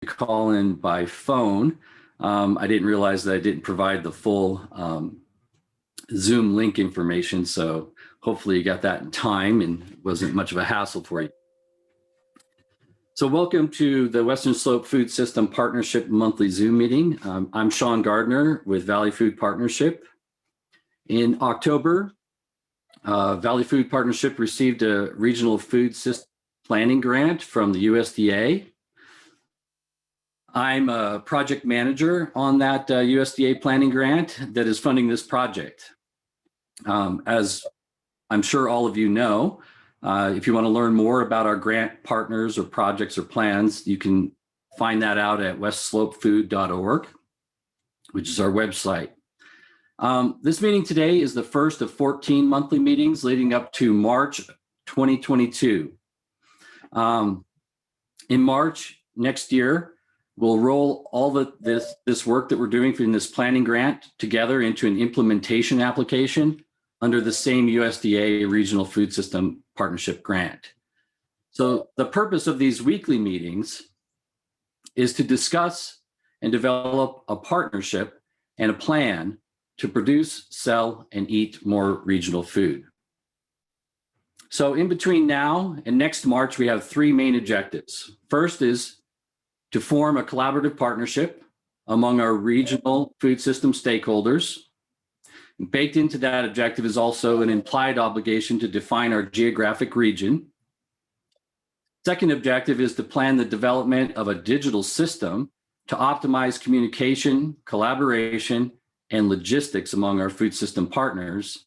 call in by phone. I didn't realize that I didn't provide the full Zoom link information, so hopefully you got that in time and wasn't much of a hassle for you. So welcome to the Western Slope Food System Partnership monthly Zoom meeting. I'm Sean Gardner with Valley Food Partnership. In October, Valley Food Partnership received a regional food system planning grant from the USDA. I'm a project manager on that USDA planning grant that is funding this project. As I'm sure all of you know, if you want to learn more about our grant partners or projects or plans, you can find that out at westslopefood.org, which is our website. This meeting today is the first of 14 monthly meetings leading up to March 2022. In March next year, we'll roll all this work that we're doing in this planning grant together into an implementation application under the same USDA Regional Food System Partnership Grant. So the purpose of these weekly meetings is to discuss and develop a partnership and a plan to produce, sell, and eat more regional food. So in between now and next March, we have three main objectives. First is to form a collaborative partnership among our regional food system stakeholders. Baked into that objective is also an implied obligation to define our geographic region. Second objective is to plan the development of a digital system to optimize communication, collaboration, and logistics among our food system partners.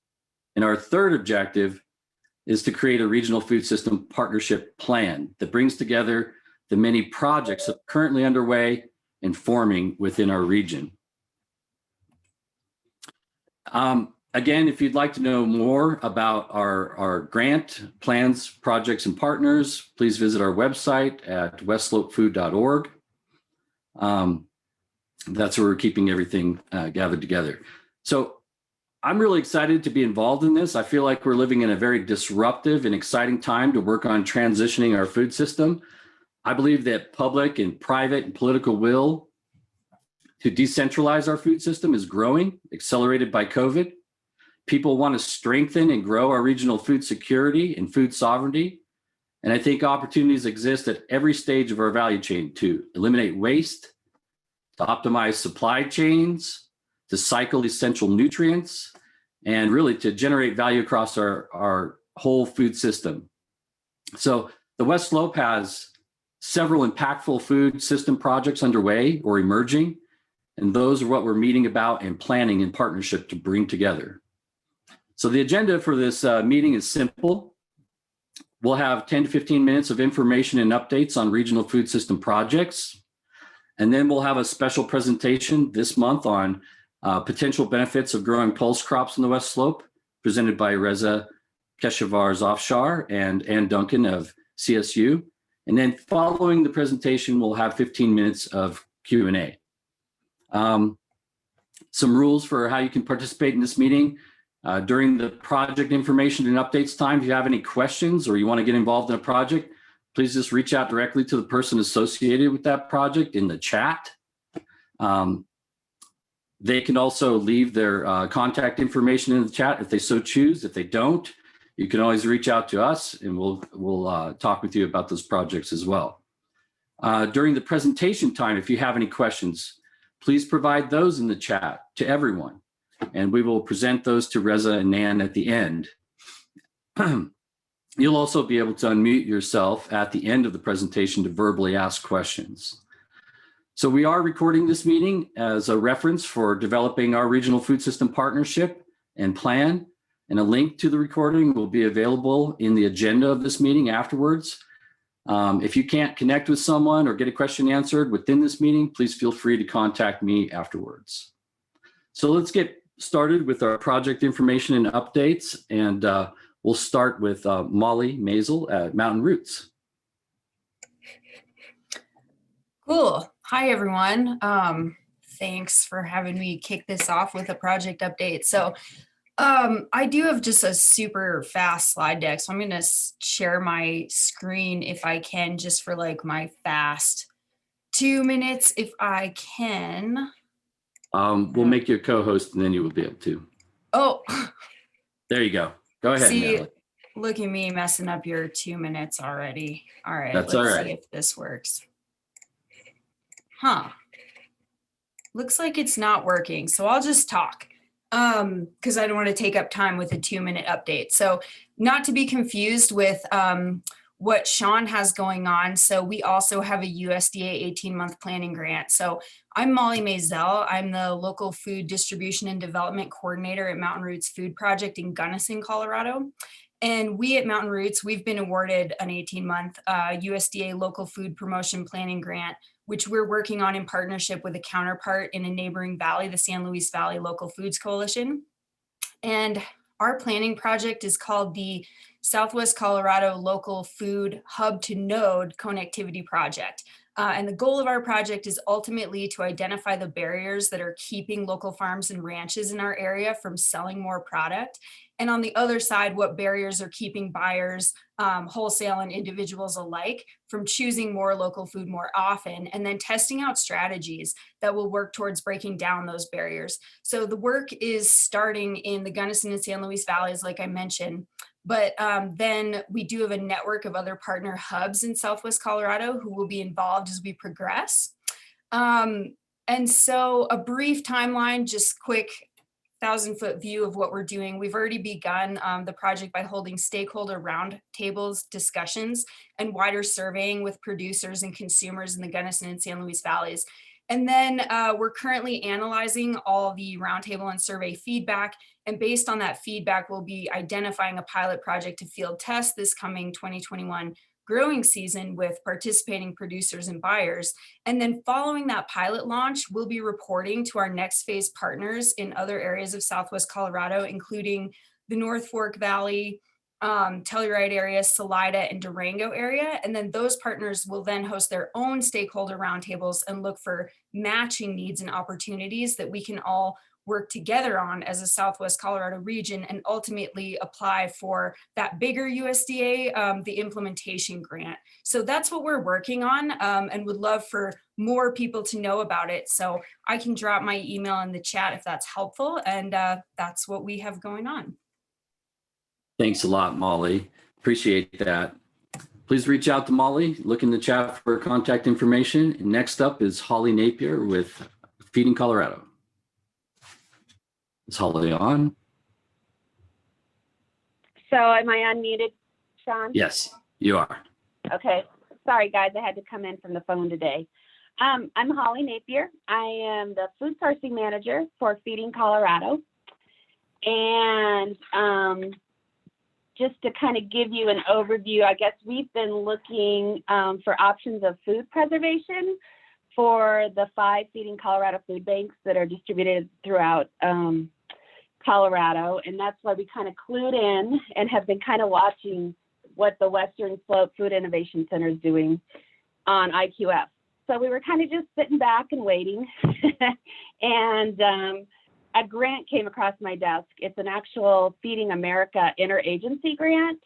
And our third objective is to create a regional food system partnership plan that brings together the many projects that are currently underway and forming within our region. Again, if you'd like to know more about our grant plans, projects, and partners, please visit our website at westslopefood.org. That's where we're keeping everything gathered together. So I'm really excited to be involved in this. I feel like we're living in a very disruptive and exciting time to work on transitioning our food system. I believe that public and private and political will to decentralize our food system is growing, accelerated by COVID. People want to strengthen and grow our regional food security and food sovereignty. And I think opportunities exist at every stage of our value chain to eliminate waste, to optimize supply chains, to cycle essential nutrients, and really to generate value across our whole food system. So the West Slope has several impactful food system projects underway or emerging, and those are what we're meeting about and planning in partnership to bring together. So the agenda for this meeting is simple. We'll have 10 to 15 minutes of information and updates on regional food system projects. And then we'll have a special presentation this month on potential benefits of growing pulse crops in the West Slope, presented by Reza Keshavarz and Ann Duncan of CSU. And then following the presentation, we'll have 15 minutes of Q&A. Some rules for how you can participate in this meeting. During the project information and updates time, if you have any questions or you want to get involved in a project, please just reach out directly to the person associated with that project in the chat. They can also leave their contact information in the chat if they so choose. If they don't, you can always reach out to us and we'll talk with you about those projects as well. During the presentation time, if you have any questions, please provide those in the chat to everyone, and we will present those to Reza and Nan at the end. You'll also be able to unmute yourself at the end of the presentation to verbally ask questions. So we are recording this meeting as a reference for developing our regional food system partnership and plan, and a link to the recording will be available in the agenda of this meeting afterwards. If you can't connect with someone or get a question answered within this meeting, please feel free to contact me afterwards. So let's get started with our project information and updates, and we'll start with Molly Maisel at Mountain Roots. Cool. Hi, everyone. Thanks for having me kick this off with a project update. So I do have just a super fast slide deck, so I'm going to share my screen if I can, just for like my fast 2 minutes if I can. We'll make you a co-host and then you will be able to. Oh, There you go. Go ahead, see, Natalie. look at me messing up your 2 minutes already. All right, That's all let's right. see if this works. Huh. Looks like it's not working, so I'll just talk because I don't want to take up time with a 2-minute update. So not to be confused with what Sean has going on. So we also have a USDA 18-month planning grant. So I'm Molly Maisel. I'm the local food distribution and development coordinator at Mountain Roots Food Project in Gunnison, Colorado. And we at Mountain Roots, we've been awarded an 18-month USDA local food promotion planning grant, which we're working on in partnership with a counterpart in a neighboring valley, the San Luis Valley Local Foods Coalition. And our planning project is called the Southwest Colorado Local Food Hub to Node Connectivity Project. And the goal of our project is ultimately to identify the barriers that are keeping local farms and ranches in our area from selling more product. And on the other side, what barriers are keeping buyers, wholesale and individuals alike from choosing more local food more often, and then testing out strategies that will work towards breaking down those barriers. So the work is starting in the Gunnison and San Luis Valleys, like I mentioned, but then we do have a network of other partner hubs in Southwest Colorado who will be involved as we progress. And so a brief timeline, just quick 1,000-foot view of what we're doing. We've already begun the project by holding stakeholder roundtables, discussions, and wider surveying with producers and consumers in the Gunnison and San Luis Valleys. And then we're currently analyzing all the roundtable and survey feedback. And based on that feedback, we'll be identifying a pilot project to field test this coming 2021 growing season with participating producers and buyers. And then following that pilot launch, we'll be reporting to our next phase partners in other areas of Southwest Colorado, including the North Fork Valley, Telluride area, Salida, and Durango area. And then those partners will then host their own stakeholder roundtables and look for matching needs and opportunities that we can all work together on as a Southwest Colorado region and ultimately apply for that bigger USDA, the implementation grant. So that's what we're working on and would love for more people to know about it. So I can drop my email in the chat if that's helpful. And that's what we have going on. Thanks a lot, Molly. Appreciate that. Please reach out to Molly. Look in the chat for contact information. Next up is Holly Napier with Feeding Colorado. Is Holly on? So am I unmuted, Sean? Yes, you are. Okay. Sorry, guys. I had to come in from the phone today. I'm Holly Napier. I am the food sourcing manager for Feeding Colorado. And just to kind of give you an overview, I guess we've been looking for options of food preservation for the 5 Feeding Colorado food banks that are distributed throughout Colorado. And that's why we kind of clued in and have been kind of watching what the Western Slope Food Innovation Center is doing on IQF. So we were kind of just sitting back and waiting. And a grant came across my desk. It's an actual Feeding America interagency grant.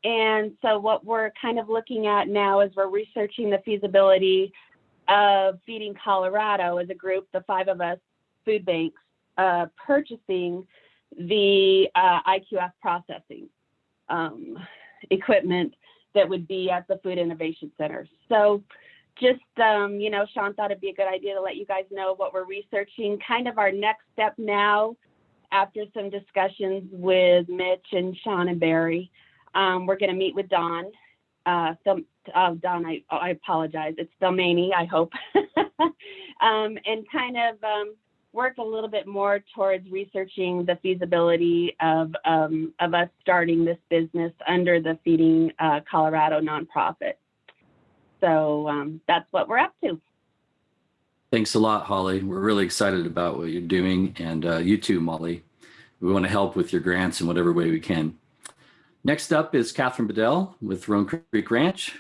And so what we're kind of looking at now is we're researching the feasibility of Feeding Colorado as a group, the 5 of us food banks, purchasing the IQF processing equipment that would be at the Food Innovation Center. So just, Sean thought it'd be a good idea to let you guys know what we're researching. Kind of our next step now, after some discussions with Mitch and Sean and Barry, we're going to meet with Don. Don, I apologize. It's Domaney, I hope. And kind of work a little bit more towards researching the feasibility of us starting this business under the Feeding Colorado nonprofit. So that's what we're up to. Thanks a lot, Holly. We're really excited about what you're doing, and you too, Molly. We want to help with your grants in whatever way we can. Next up is Catherine Bedell with Roan Creek Ranch.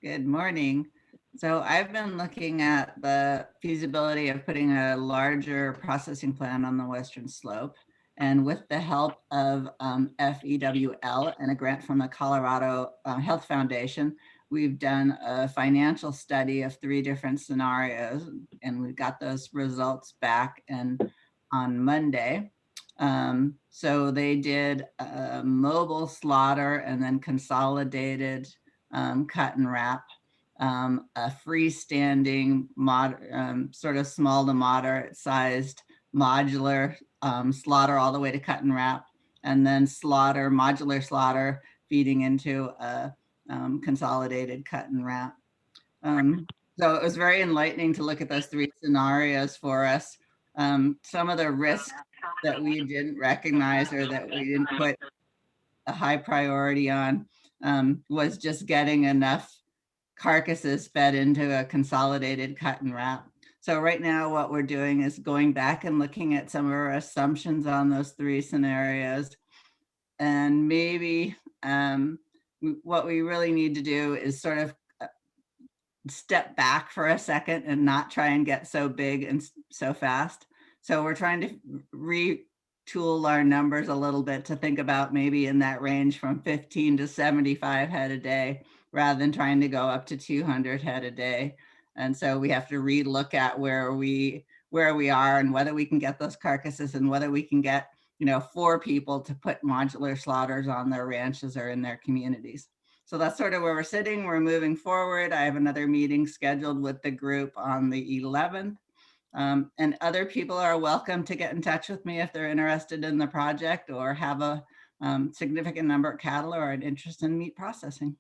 Good morning. So I've been looking at the feasibility of putting a larger processing plant on the Western Slope. And with the help of FEWL and a grant from the Colorado Health Foundation, we've done a financial study of 3 different scenarios, and we got those results back and on Monday. So they did a mobile slaughter and then consolidated cut and wrap, a freestanding sort of small to moderate sized modular slaughter all the way to cut and wrap, and then modular slaughter feeding into a consolidated cut and wrap. So it was very enlightening to look at those 3 scenarios for us. Some of the risks that we didn't recognize or that we didn't put a high priority on was just getting enough carcasses fed into a consolidated cut and wrap. So right now what we're doing is going back and looking at some of our assumptions on those 3 scenarios. And maybe what we really need to do is sort of step back for a second and not try and get so big and so fast. So we're trying to retool our numbers a little bit to think about maybe in that range from 15 to 75 head a day, rather than trying to go up to 200 head a day. And so we have to relook at where we are and whether we can get those carcasses and whether we can get 4 people to put modular slaughters on their ranches or in their communities. So that's sort of where we're sitting. We're moving forward. I have another meeting scheduled with the group on the 11th. And other people are welcome to get in touch with me if they're interested in the project or have a significant number of cattle or an interest in meat processing.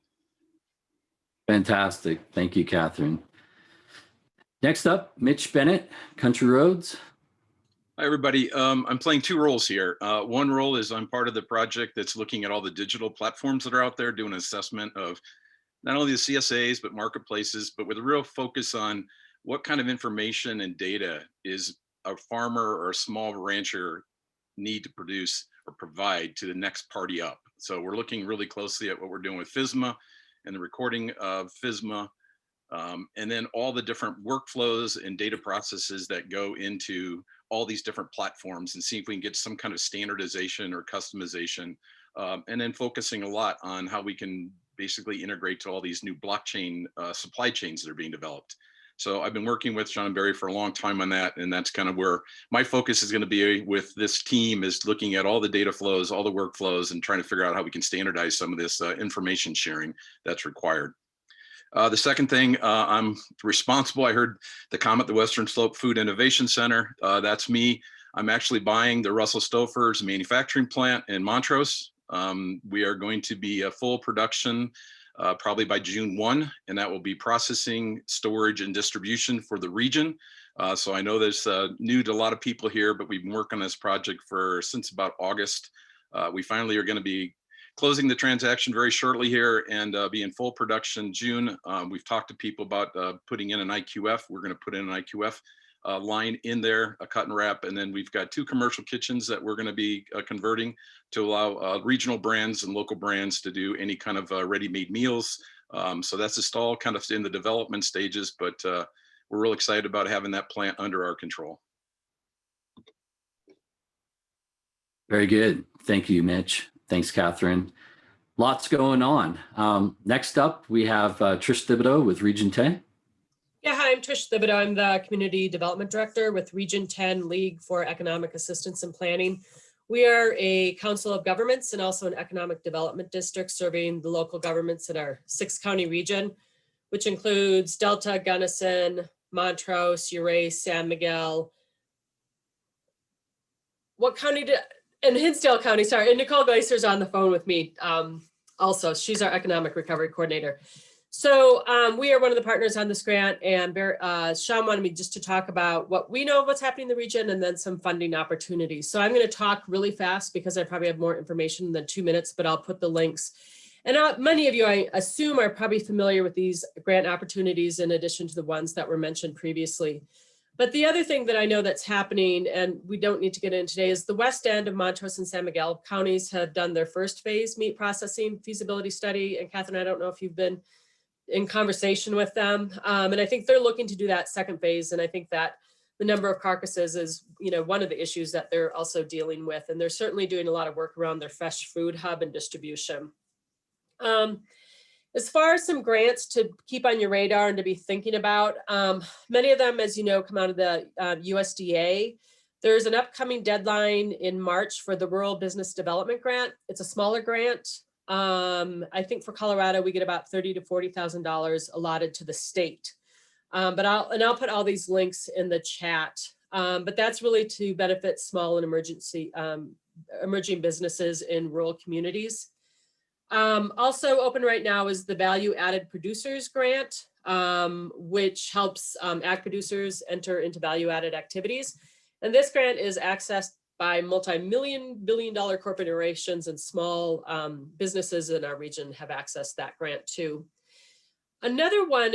Fantastic. Thank you, Catherine. Next up, Mitch Bennett, Country Roads. Hi, everybody. I'm playing 2 roles here. One role is I'm part of the project that's looking at all the digital platforms that are out there, doing an assessment of not only the CSAs, but marketplaces, but with a real focus on what kind of information and data is a farmer or a small rancher need to produce or provide to the next party up. So we're looking really closely at what we're doing with FSMA and the recording of FSMA, and then all the different workflows and data processes that go into all these different platforms, and see if we can get some kind of standardization or customization, and then focusing a lot on how we can basically integrate to all these new blockchain supply chains that are being developed. So I've been working with Sean and Barry for a long time on that, and that's kind of where my focus is going to be with this team, is looking at all the data flows, all the workflows, and trying to figure out how we can standardize some of this information sharing that's required. The second thing, I'm responsible. I heard the comment, the Western Slope Food Innovation Center. That's me. I'm actually buying the Russell Stouffer's manufacturing plant in Montrose. We are going to be a full production probably by June 1, and that will be processing, storage, and distribution for the region. So I know there's new to a lot of people here, but we've been working on this project since about August. We finally are going to be closing the transaction very shortly here and be in full production June. We've talked to people about putting in an IQF. We're going to put in an IQF line in there, a cut and wrap, and then we've got 2 commercial kitchens that we're going to be converting to allow regional brands and local brands to do any kind of ready-made meals. So that's just all kind of in the development stages, but we're real excited about having that plant under our control. Very good. Thank you, Mitch. Thanks, Catherine. Lots going on. Next up, we have Trish Thibodeau with Region 10. Yeah, hi, I'm Trish Thibodeau. I'm the Community Development Director with Region 10 League for Economic Assistance and Planning. We are a council of governments and also an economic development district serving the local governments in our 6-county region, which includes Delta, Gunnison, Montrose, Uray, San Miguel. What county and Hinsdale County, sorry, and Nicole Gleiser's on the phone with me also. She's our economic recovery coordinator. So we are one of the partners on this grant, and Sean wanted me just to talk about what we know of what's happening in the region and then some funding opportunities. So I'm going to talk really fast because I probably have more information than 2 minutes, but I'll put the links. And many of you, I assume, are probably familiar with these grant opportunities in addition to the ones that were mentioned previously. But the other thing that I know that's happening, and we don't need to get into today, is the west end of Montrose and San Miguel counties have done their first phase meat processing feasibility study. And Catherine, I don't know if you've been in conversation with them. And I think they're looking to do that second phase. And I think that the number of carcasses is, one of the issues that they're also dealing with. And they're certainly doing a lot of work around their fresh food hub and distribution. As far as some grants to keep on your radar and to be thinking about, many of them, as you know, come out of the USDA. There's an upcoming deadline in March for the Rural Business Development Grant. It's a smaller grant. I think for Colorado, we get about $30,000 to $40,000 allotted to the state. But I'll put all these links in the chat. But that's really to benefit small and emerging businesses in rural communities. Also open right now is the Value Added Producers Grant, which helps ag producers enter into value added activities. And this grant is accessed by multi-billion-dollar corporations, and small businesses in our region have accessed that grant too. Another one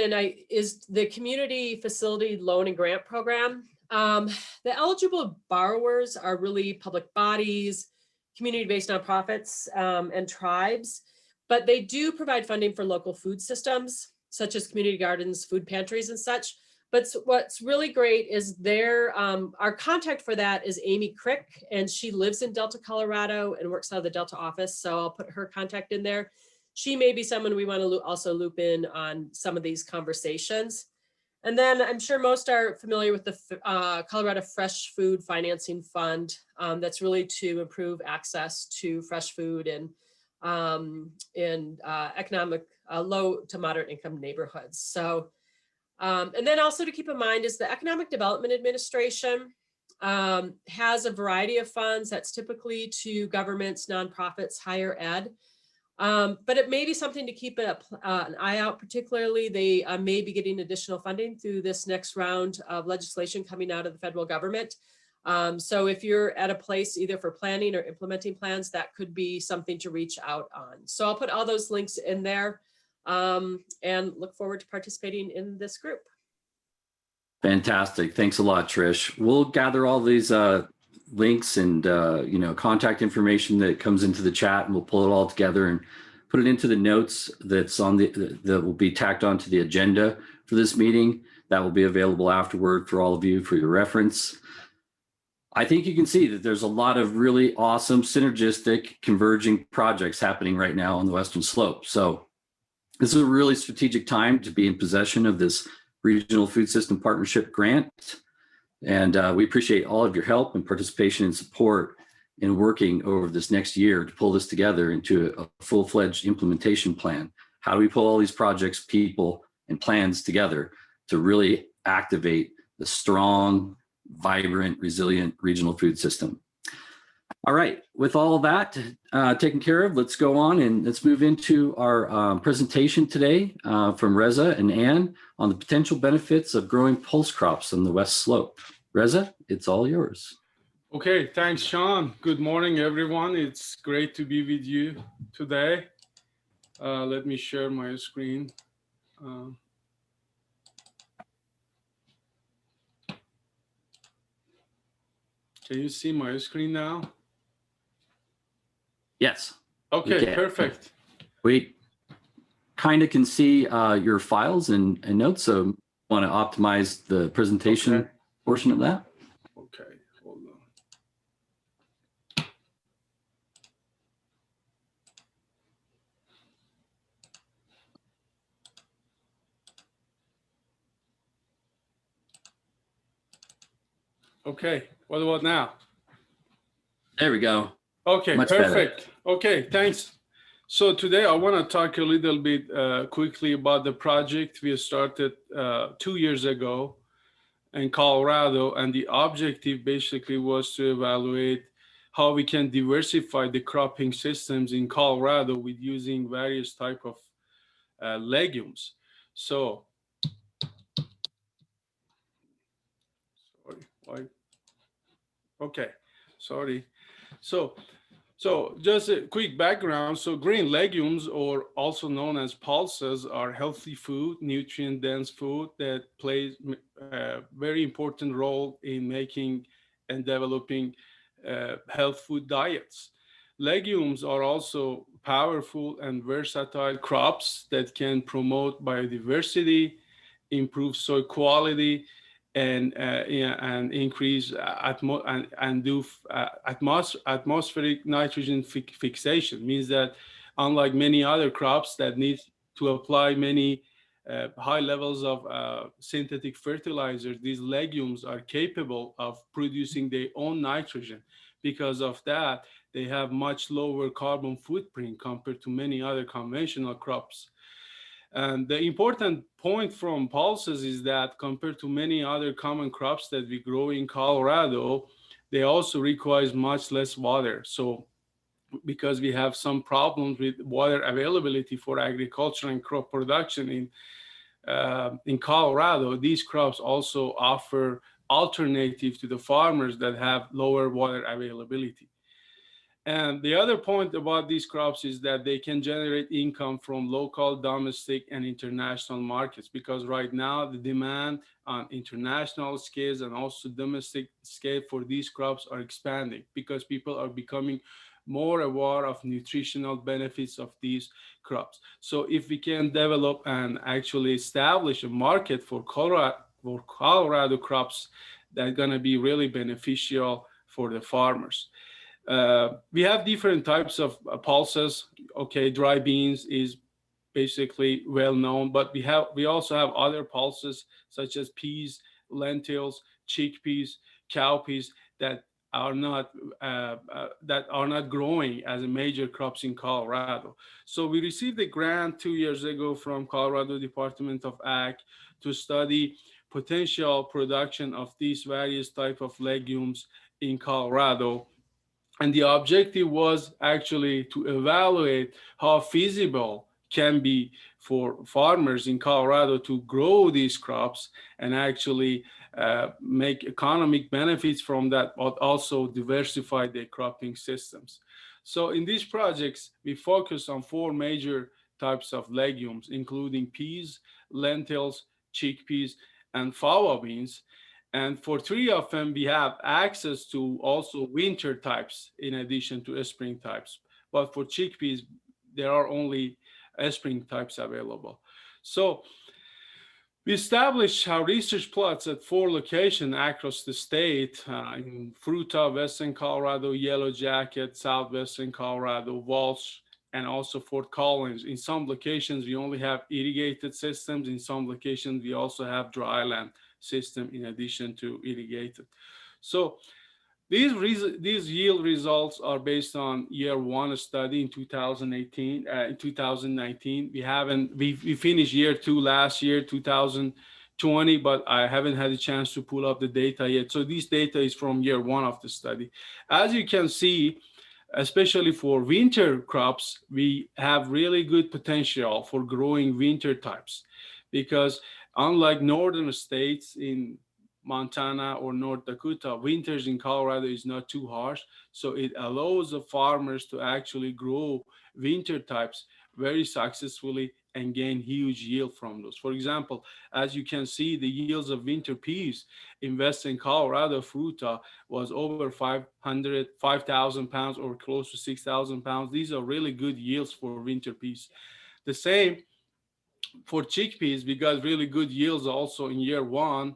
is the Community Facility Loan and Grant Program. The eligible borrowers are really public bodies, community-based nonprofits, and tribes, but they do provide funding for local food systems, such as community gardens, food pantries, and such. But what's really great is our contact for that is Amy Crick, and she lives in Delta, Colorado, and works out of the Delta office. So I'll put her contact in there. She may be someone we want to also loop in on some of these conversations. And then I'm sure most are familiar with the Colorado Fresh Food Financing Fund. That's really to improve access to fresh food in economic low to moderate income neighborhoods. So, and then also to keep in mind is the Economic Development Administration has a variety of funds that's typically to governments, nonprofits, higher ed. But it may be something to keep an eye out, particularly they may be getting additional funding through this next round of legislation coming out of the federal government. So if you're at a place either for planning or implementing plans, that could be something to reach out on. So I'll put all those links in there and look forward to participating in this group. Fantastic. Thanks a lot, Trish. We'll gather all these links and contact information that comes into the chat, and we'll pull it all together and put it into the notes that's on that will be tacked onto the agenda for this meeting. That will be available afterward for all of you for your reference. I think you can see that there's a lot of really awesome synergistic converging projects happening right now on the Western Slope. So this is a really strategic time to be in possession of this Regional Food System Partnership Grant. And we appreciate all of your help and participation and support in working over this next year to pull this together into a full-fledged implementation plan. How do we pull all these projects, people, and plans together to really activate the strong, vibrant, resilient regional food system? All right, with all of that taken care of, let's go on and let's move into our presentation today from Reza and Ann on the potential benefits of growing pulse crops on the West Slope. Reza, it's all yours. Okay, thanks, Sean. Good morning, everyone. It's great to be with you today. Let me share my screen. Can you see my screen now? Yes. Okay, perfect. We kind of can see your files and notes, so want to optimize the presentation portion of that. Okay, hold on. Okay, what about now? There we go. Okay, Much perfect. better. Okay, thanks. So today I want to talk a little bit quickly about the project we started 2 years ago in Colorado, and the objective basically was to evaluate how we can diversify the cropping systems in Colorado with using various type of legumes. So, sorry, why? Okay, sorry. So just a quick background. So green legumes, or also known as pulses, are healthy food, nutrient-dense food that plays a very important role in making and developing health food diets. Legumes are also powerful and versatile crops that can promote biodiversity, improve soil quality, and increase atmospheric nitrogen fixation. Means that unlike many other crops that need to apply many high levels of synthetic fertilizers, these legumes are capable of producing their own nitrogen. Because of that, they have much lower carbon footprint compared to many other conventional crops. And the important point from pulses is that compared to many other common crops that we grow in Colorado, they also require much less water. So because we have some problems with water availability for agriculture and crop production in Colorado, these crops also offer alternative to the farmers that have lower water availability. And the other point about these crops is that they can generate income from local, domestic, and international markets, because right now the demand on international scales and also domestic scale for these crops are expanding because people are becoming more aware of nutritional benefits of these crops. So if we can develop and actually establish a market for Colorado crops, that's going to be really beneficial for the farmers. We have different types of pulses. Okay, dry beans is basically well known, but we also have other pulses such as peas, lentils, chickpeas, cowpeas that are not growing as a major crops in Colorado. So we received a grant 2 years ago from Colorado Department of Ag to study potential production of these various type of legumes in Colorado. And the objective was actually to evaluate how feasible can be for farmers in Colorado to grow these crops and actually make economic benefits from that, but also diversify their cropping systems. So in these projects, we focus on 4 major types of legumes, including peas, lentils, chickpeas, and fava beans. And for 3 of them, we have access to also winter types in addition to spring types. But for chickpeas, there are only spring types available. So we established our research plots at 4 locations across the state, in Fruita, Western Colorado, Yellow Jacket, Southwestern Colorado, Walsh, and also Fort Collins. In some locations, we only have irrigated systems. In some locations, we also have dry land system in addition to irrigated. So these yield results are based on year 1 study in 2018, 2019. We finished year 2 last year, 2020, but I haven't had a chance to pull up the data yet. So this data is from year 1 of the study. As you can see, especially for winter crops, we have really good potential for growing winter types, because unlike northern states in Montana or North Dakota, winters in Colorado is not too harsh. So it allows the farmers to actually grow winter types very successfully and gain huge yield from those. For example, as you can see, the yields of winter peas in Western Colorado, Fruita, was over 5,000 pounds or close to 6,000 pounds. These are really good yields for winter peas. The same for chickpeas, we got really good yields also in year 1.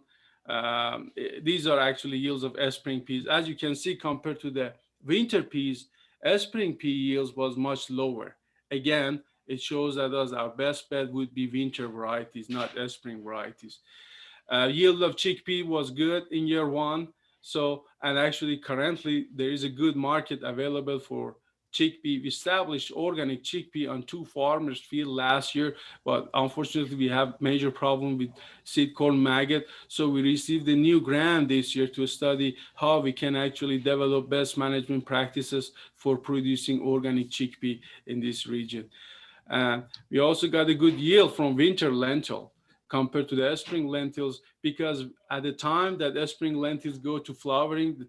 These are actually yields of spring peas. As you can see, compared to the winter peas, spring pea yields was much lower. Again, it shows that our best bet would be winter varieties, not spring varieties. Yield of chickpea was good in year 1. So, and actually currently there is a good market available for chickpea. We established organic chickpea on 2 farmers' field last year, but unfortunately we have major problem with seed corn maggot. So we received a new grant this year to study how we can actually develop best management practices for producing organic chickpea in this region. We also got a good yield from winter lentil compared to the spring lentils, because at the time that spring lentils go to flowering, the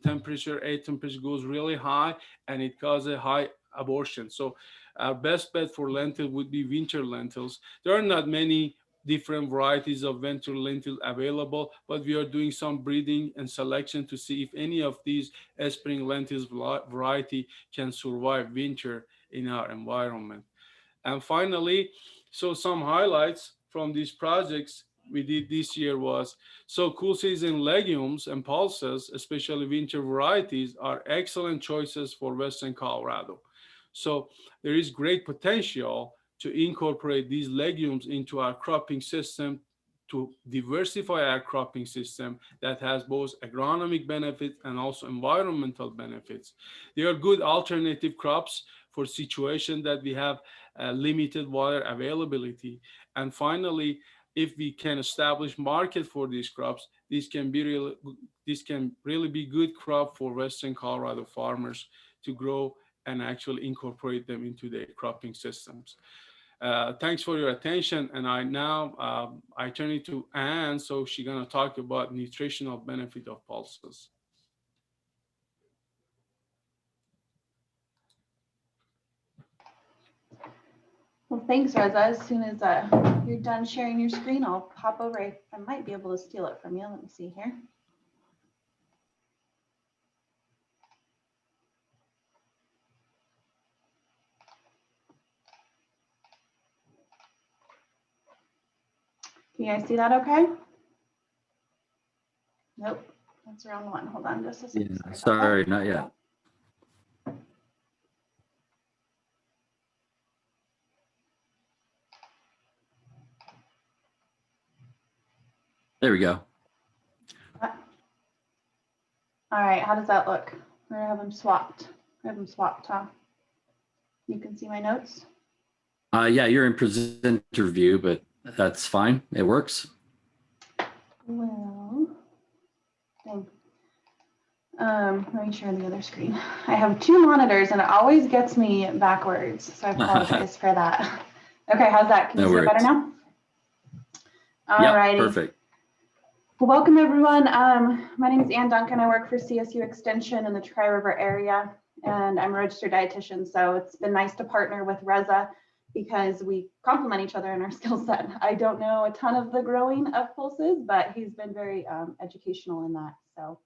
air temperature goes really high and it causes high abortion. So our best bet for lentil would be winter lentils. There are not many different varieties of winter lentil available, but we are doing some breeding and selection to see if any of these spring lentils variety can survive winter in our environment. And finally, so some highlights from these projects we did this year was, so cool season legumes and pulses, especially winter varieties, are excellent choices for Western Colorado. So there is great potential to incorporate these legumes into our cropping system, to diversify our cropping system that has both agronomic benefits and also environmental benefits. They are good alternative crops for situation that we have limited water availability. And finally, if we can establish market for these crops, this can really be good crop for Western Colorado farmers to grow and actually incorporate them into their cropping systems. Thanks for your attention. And I turn it to Anne, so she's gonna talk about nutritional benefit of pulses. Well, thanks, Reza. As soon as you're done sharing your screen, I'll pop over. I might be able to steal it from you. Let me see here. Can you guys see that okay? Nope, that's the wrong one. Hold on just a second. Yeah, about sorry, that. not yet. There we go. All right, how does that look? We're gonna have them swapped. Huh? You can see my notes. Yeah, you're in presenter view, but that's fine. It works. Well, dang. Let me share the other screen. I have two monitors and it always gets me backwards, so I apologize for that. Okay, how's that? Can you see it better now? All righty. Perfect. Well, welcome everyone. My name is Ann Duncan. I work for CSU Extension in the Tri-River area, and I'm a registered dietitian. So it's been nice to partner with Reza because we complement each other in our skill set. I don't know a ton of the growing of pulses, but he's been very educational in that. So,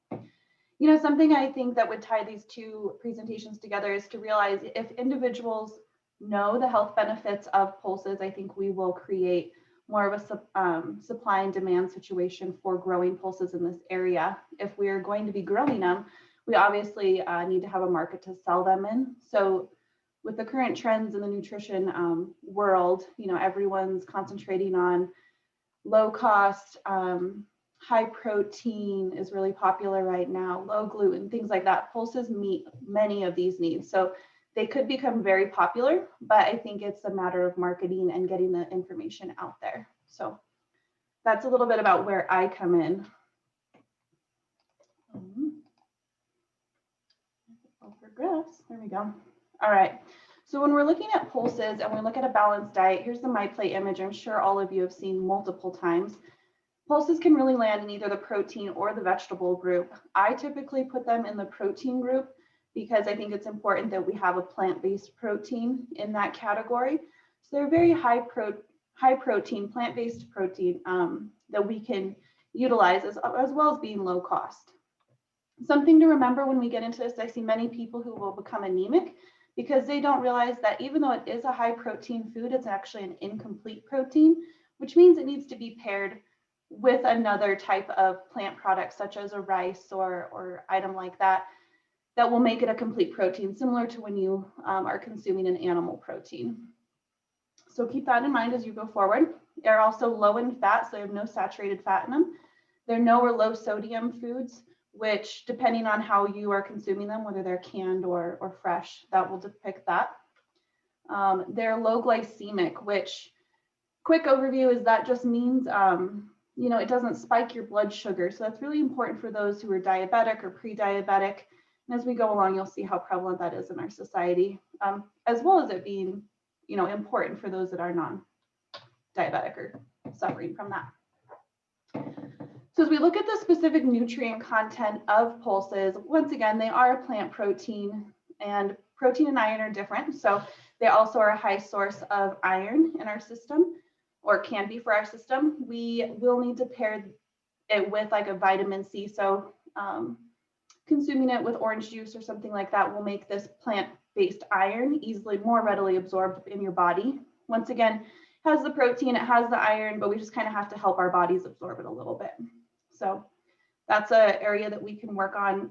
you know, something I think that would tie these two presentations together is to realize if individuals know the health benefits of pulses, I think we will create more of a supply and demand situation for growing pulses in this area. If we are going to be growing them, we obviously need to have a market to sell them in. So with the current trends in the nutrition world, you know, everyone's concentrating on low cost, high protein is really popular right now, low gluten, things like that. Pulses meet many of these needs. So they could become very popular, but I think it's a matter of marketing and getting the information out there. So that's a little bit about where I come in. I'll progress. There we go. All right. So when we're looking at pulses and we look at a balanced diet, here's the MyPlate image. I'm sure all of you have seen multiple times. Pulses can really land in either the protein or the vegetable group. I typically put them in the protein group because I think it's important that we have a plant-based protein in that category. So they're very high protein, plant-based protein that we can utilize as well as being low cost. Something to remember when we get into this, I see many people who will become anemic because they don't realize that even though it is a high protein food, it's actually an incomplete protein, which means it needs to be paired with another type of plant product, such as a rice or item like that, that will make it a complete protein, similar to when you are consuming an animal protein. So keep that in mind as you go forward. They're also low in fat, so they have no saturated fat in them. They're no or low sodium foods, which depending on how you are consuming them, whether they're canned or fresh, that will depict that. They're low glycemic, which quick overview is that just means, you know, it doesn't spike your blood sugar. So that's really important for those who are diabetic or pre-diabetic. And as we go along, you'll see how prevalent that is in our society, as well as it being, you know, important for those that are non-diabetic or suffering from that. So as we look at the specific nutrient content of pulses, once again, they are a plant protein, and protein and iron are different. So they also are a high source of iron in our system, or can be for our system. We will need to pair it with like a vitamin C. So consuming it with orange juice or something like that will make this plant-based iron easily, more readily absorbed in your body. Once again, has the protein, it has the iron, but we just kind of have to help our bodies absorb it a little bit. So that's an area that we can work on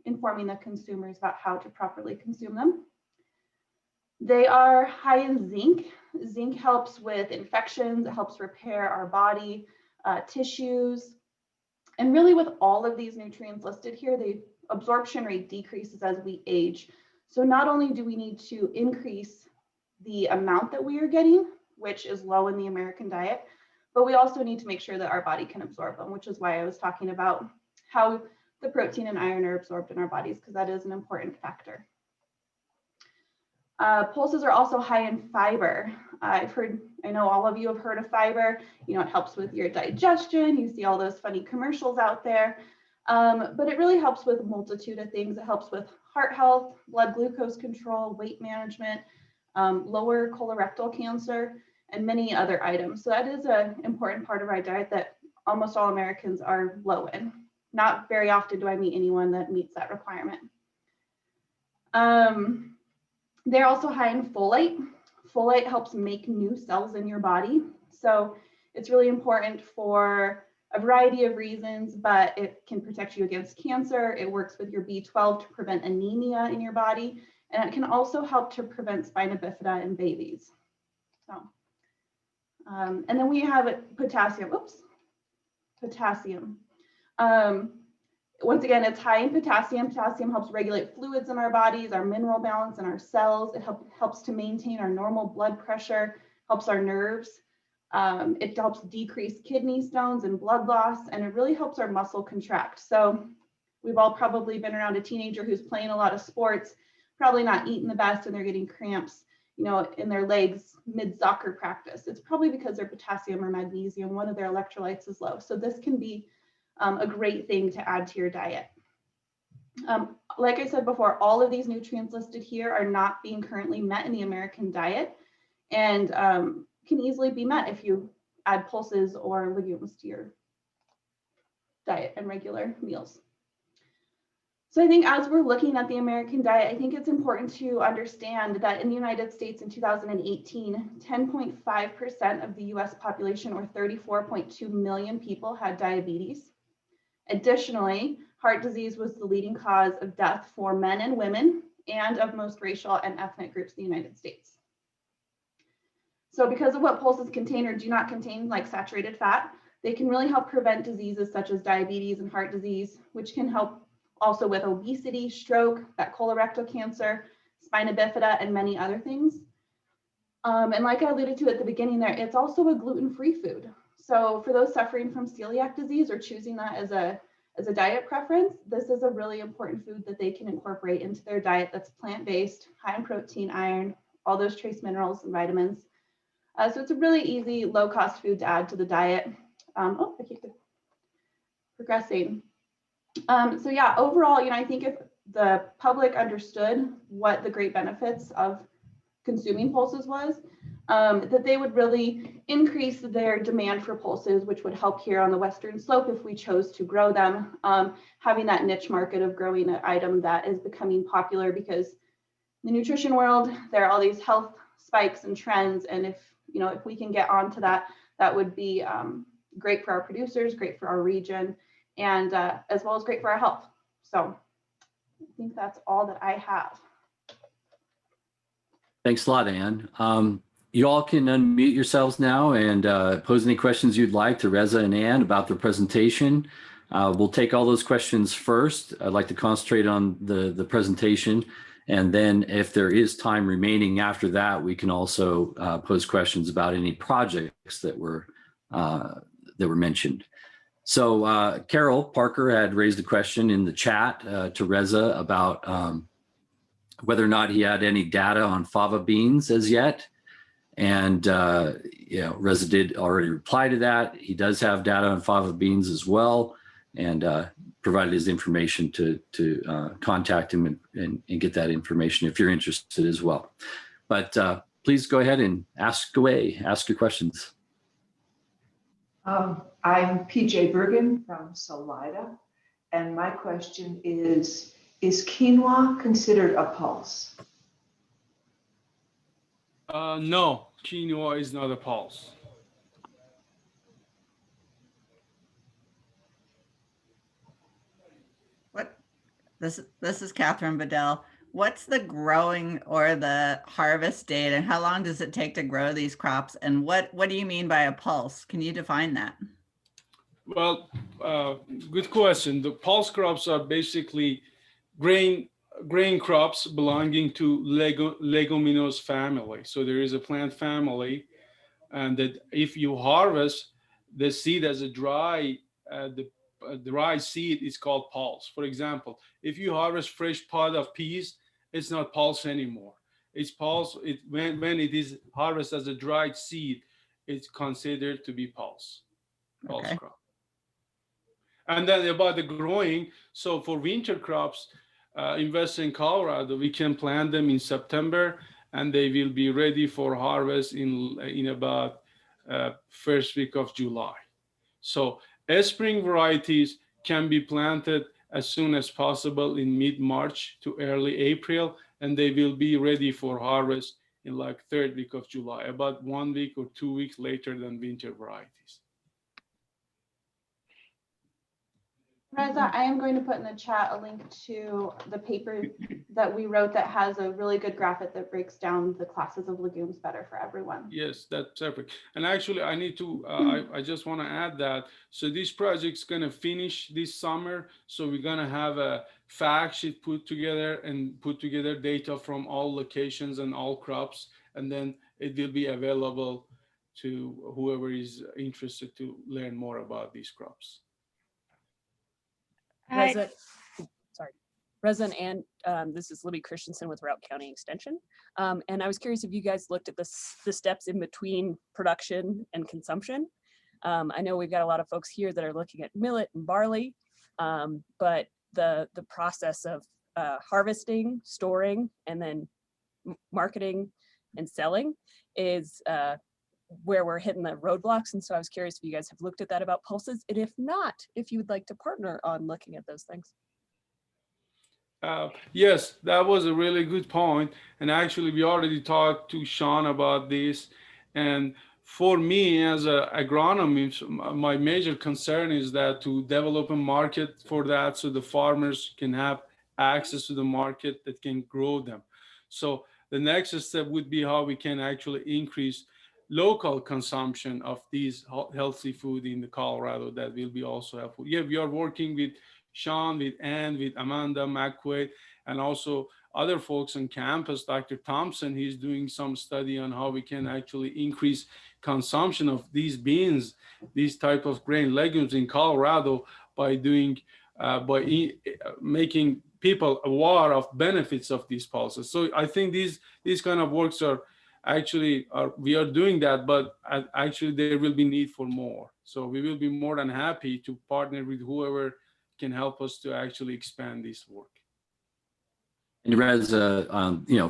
informing the consumers about how to properly consume them. They are high in zinc. Zinc helps with infections, it helps repair our body, tissues. And really with all of these nutrients listed here, the absorption rate decreases as we age. So not only do we need to increase the amount that we are getting, which is low in the American diet, but we also need to make sure that our body can absorb them, which is why I was talking about how the protein and iron are absorbed in our bodies, because that is an important factor. Pulses are also high in fiber. I know all of you have heard of fiber. You know, it helps with your digestion. You see all those funny commercials out there. But it really helps with a multitude of things. It helps with heart health, blood glucose control, weight management, lower colorectal cancer, and many other items. So that is an important part of our diet that almost all Americans are low in. Not very often do I meet anyone that meets that requirement. They're also high in folate. Folate helps make new cells in your body. So it's really important for a variety of reasons, but it can protect you against cancer. It works with your B12 to prevent anemia in your body. And it can also help to prevent spina bifida in babies. So, and then we have potassium. Potassium. Once again, it's high in potassium. Potassium helps regulate fluids in our bodies, our mineral balance in our cells. It helps to maintain our normal blood pressure, helps our nerves. It helps decrease kidney stones and blood loss, and it really helps our muscle contract. So we've all probably been around a teenager who's playing a lot of sports, probably not eating the best, and they're getting cramps, you know, in their legs mid-soccer practice. It's probably because their potassium or magnesium, one of their electrolytes, is low. So this can be a great thing to add to your diet. Like I said before, all of these nutrients listed here are not being currently met in the American diet, and can easily be met if you add pulses or legumes to your diet and regular meals. So I think as we're looking at the American diet, I think it's important to understand that in the United States in 2018, 10.5% of the US population, or 34.2 million people, had diabetes. Additionally, heart disease was the leading cause of death for men and women and of most racial and ethnic groups in the United States. So because of what pulses contain or do not contain, like saturated fat, they can really help prevent diseases such as diabetes and heart disease, which can help also with obesity, stroke, that colorectal cancer, spina bifida, and many other things. And like I alluded to at the beginning there, it's also a gluten-free food. So for those suffering from celiac disease or choosing that as a diet preference, this is a really important food that they can incorporate into their diet that's plant-based, high in protein, iron, all those trace minerals and vitamins. So it's a really easy, low-cost food to add to the diet. I keep progressing. So yeah, overall, you know, I think if the public understood what the great benefits of consuming pulses was, that they would really increase their demand for pulses, which would help here on the Western Slope if we chose to grow them, having that niche market of growing an item that is becoming popular, because in the nutrition world, there are all these health spikes and trends. And if we can get onto that, that would be great for our producers, great for our region, and as well as great for our health. So I think that's all that I have. Thanks a lot, Ann. You all can unmute yourselves now and pose any questions you'd like to Reza and Ann about their presentation. We'll take all those questions first. I'd like to concentrate on the presentation. And then if there is time remaining after that, we can also pose questions about any projects that were mentioned. So Carol Parker had raised a question in the chat to Reza about whether or not he had any data on fava beans as yet. And Reza did already reply to that. He does have data on fava beans as well, and provided his information to contact him and get that information if you're interested as well. But please go ahead and ask away, ask your questions. I'm PJ Bergen from Salida, and my question is quinoa considered a pulse? No, quinoa is not a pulse. This is Catherine Bedell. what's the growing or the harvest date, and how long does it take to grow these crops? And what do you mean by a pulse? Can you define that? Well, good question. The pulse crops are basically grain crops belonging to leguminous family. So there is a plant family, and that if you harvest the seed as a dry seed is called pulse. For example, if you harvest fresh pod of peas, it's not pulse anymore. It's pulse. When it is harvested as a dried seed, it's considered to be pulse Okay. crop. And then about the growing, so for winter crops, in Western Colorado, we can plant them in September, and they will be ready for harvest in about first week of July. So spring varieties can be planted as soon as possible in mid-March to early April, and they will be ready for harvest in like third week of July, about 1 week or 2 weeks later than winter varieties. Reza, I am going to put in the chat a link to the paper that we wrote that has a really good graphic that breaks down the classes of legumes better for everyone. Yes, that's perfect. And actually, I need to, I just want to add that. So this project's going to finish this summer. So we're going to have a fact sheet put together and put together data from all locations and all crops. And then it will be available to whoever is interested to learn more about these crops. Reza, sorry, Reza and this is Libby Christensen with Routt County Extension. And I was curious if you guys looked at the steps in between production and consumption. I know we've got a lot of folks here that are looking at millet and barley, but the process of harvesting, storing, and then marketing and selling is where we're hitting the roadblocks. And so I was curious if you guys have looked at that about pulses, and if not, if you would like to partner on looking at those things. Yes, that was a really good point. And actually, we already talked to Sean about this. And for me as an agronomist, my major concern is that to develop a market for that so the farmers can have access to the market that can grow them. So the next step would be how we can actually increase local consumption of these healthy food in the Colorado. That will be also helpful. Yeah, we are working with Sean, with Ann, with Amanda McQuaid, and also other folks on campus. Dr. Thompson, he's doing some study on how we can actually increase consumption of these beans, these type of grain legumes in Colorado by making people aware of benefits of these pulses. So I think these kind of works are actually we are doing that, but actually there will be need for more. So we will be more than happy to partner with whoever can help us to actually expand this work. And Reza,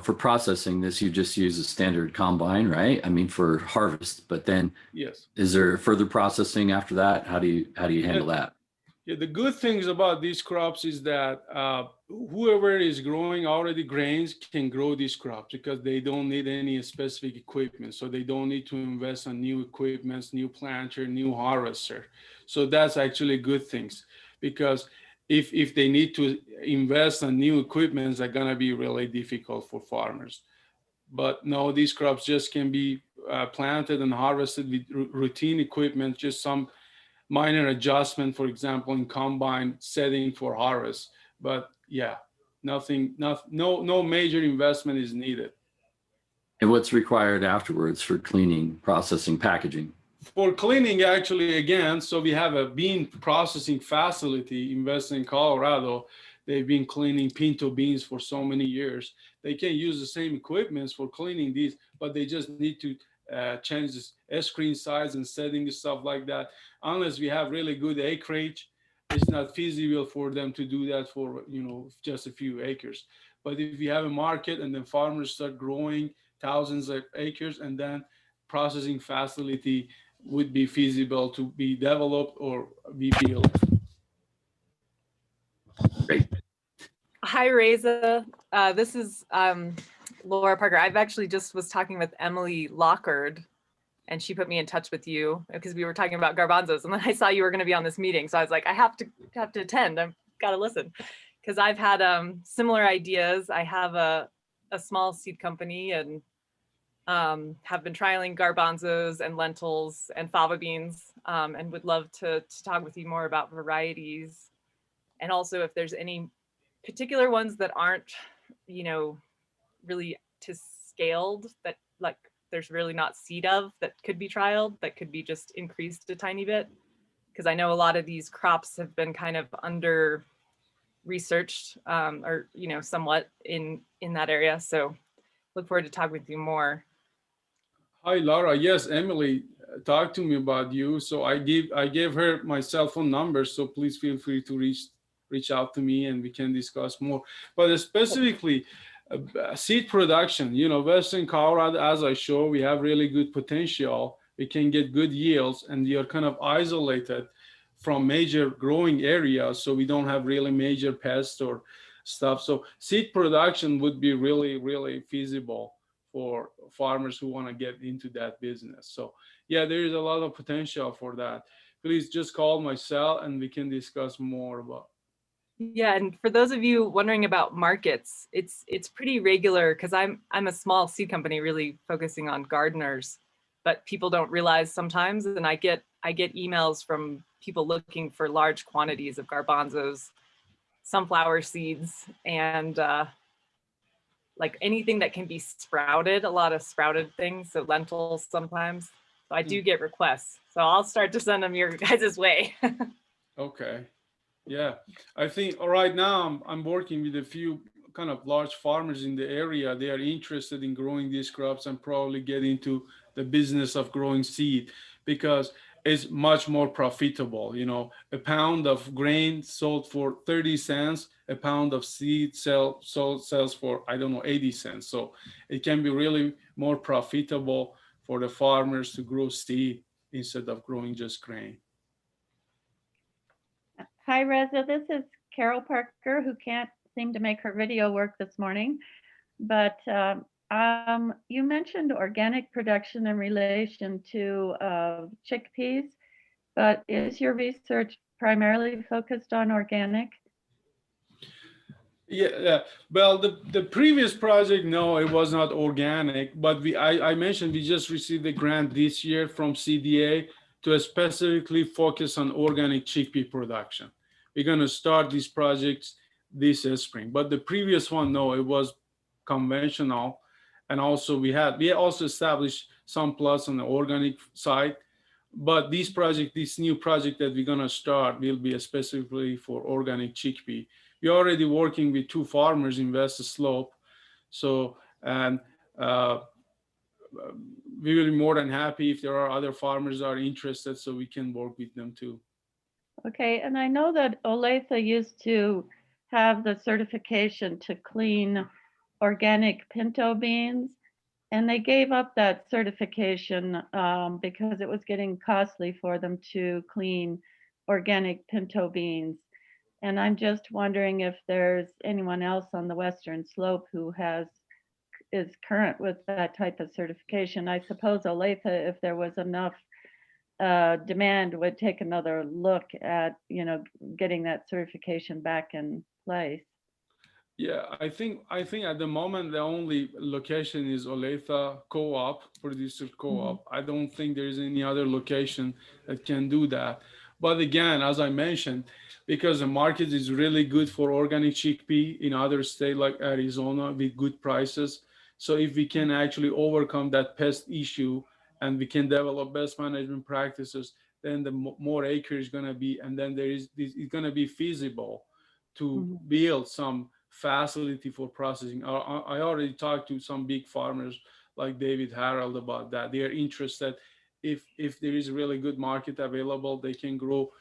for processing this, you just use a standard combine, right? I mean, for harvest, but then Yes. Is there further processing after that? How do you handle that? Yeah, the good things about these crops is that whoever is growing already grains can grow these crops because they don't need any specific equipment. So they don't need to invest on new equipments, new planter, new harvester. So that's actually good things, because if they need to invest on new equipment, they're gonna be really difficult for farmers. But no, these crops just can be planted and harvested with routine equipment, just some minor adjustment, for example, in combine setting for harvest. But yeah, no major investment is needed. And what's required afterwards for cleaning, processing, packaging? For cleaning, actually, again, so we have a bean processing facility in Western Colorado. They've been cleaning pinto beans for so many years. They can use the same equipment for cleaning these, but they just need to change the screen size and setting and stuff like that. Unless we have really good acreage, it's not feasible for them to do that for just a few acres. But if you have a market and then farmers start growing thousands of acres, and then processing facility would be feasible to be developed or be built. Great. Hi, Reza. This is Laura Parker. I've actually just was talking with Emily Lockard, and she put me in touch with you because we were talking about garbanzos, and then I saw you were going to be on this meeting, so I was like, I have to attend. I've got to listen. because I've had similar ideas. I have a small seed company and have been trialing garbanzos and lentils and fava beans, and would love to talk with you more about varieties. And also if there's any particular ones that aren't, you know, really to scaled, that like there's really not seed of, that could be trialed, that could be just increased a tiny bit. Because I know a lot of these crops have been kind of under researched, or, you know, somewhat in that area. So look forward to talking with you more. Hi, Laura. Yes, Emily talked to me about you. So I gave her my cell phone number. So please feel free to reach out to me and we can discuss more. But specifically, seed production, you know, Western Colorado, as I show, we have really good potential. We can get good yields and we are kind of isolated from major growing areas. So we don't have really major pests or stuff. So seed production would be really, really feasible for farmers who want to get into that business. So yeah, there is a lot of potential for that. Please just call my cell and we can discuss more about. Yeah, and for those of you wondering about markets, it's pretty regular because I'm a small seed company really focusing on gardeners, but people don't realize sometimes, and I get emails from people looking for large quantities of garbanzos, sunflower seeds, and like anything that can be sprouted, a lot of sprouted things, so lentils sometimes. So I do get requests. So I'll start to send them your guys' way. Okay. Yeah, I think right now I'm working with a few kind of large farmers in the area. They are interested in growing these crops and probably get into the business of growing seed because it's much more profitable. You know, a pound of grain sold for 30 cents, a pound of seed sells for, I don't know, 80 cents. So it can be really more profitable for the farmers to grow seed instead of growing just grain. Hi, Reza. This is Carol Parker, who can't seem to make her video work this morning. But you mentioned organic production in relation to chickpeas, but is your research primarily focused on organic? Yeah. Well, the previous project, no, it was not organic, but I mentioned we just received a grant this year from CDA to specifically focus on organic chickpea production. We're going to start these projects this spring, but the previous one, no, it was conventional. And also we also established some plus on the organic side, but this new project that we're going to start will be specifically for organic chickpea. We're already working with 2 farmers in West Slope. So, and we will be more than happy if there are other farmers that are interested so we can work with them too. Okay, and I know that Olathe used to have the certification to clean organic pinto beans, and they gave up that certification because it was getting costly for them to clean organic pinto beans. And I'm just wondering if there's anyone else on the Western Slope who is current with that type of certification. I suppose Olathe, if there was enough demand, would take another look at, you know, getting that certification back in place. Yeah, I think at the moment the only location is Olathe Co-op, producer co-op. I don't think there is any other location that can do that. But again, as I mentioned, because the market is really good for organic chickpea in other states like Arizona with good prices. So if we can actually overcome that pest issue and we can develop best management practices, then the more acre is going to be, and then it's going to be feasible to build some facility for processing. I already talked to some big farmers like David Harold about that. They are interested if there is a really good market available, they can grow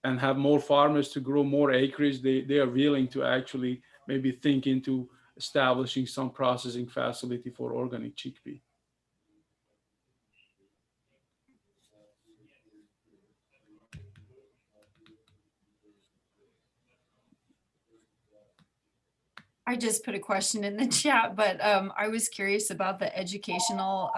and have more farmers to grow more acreage. They are willing to actually maybe think into establishing some processing facility for organic chickpea. I just put a question in the chat, but I was curious about the educational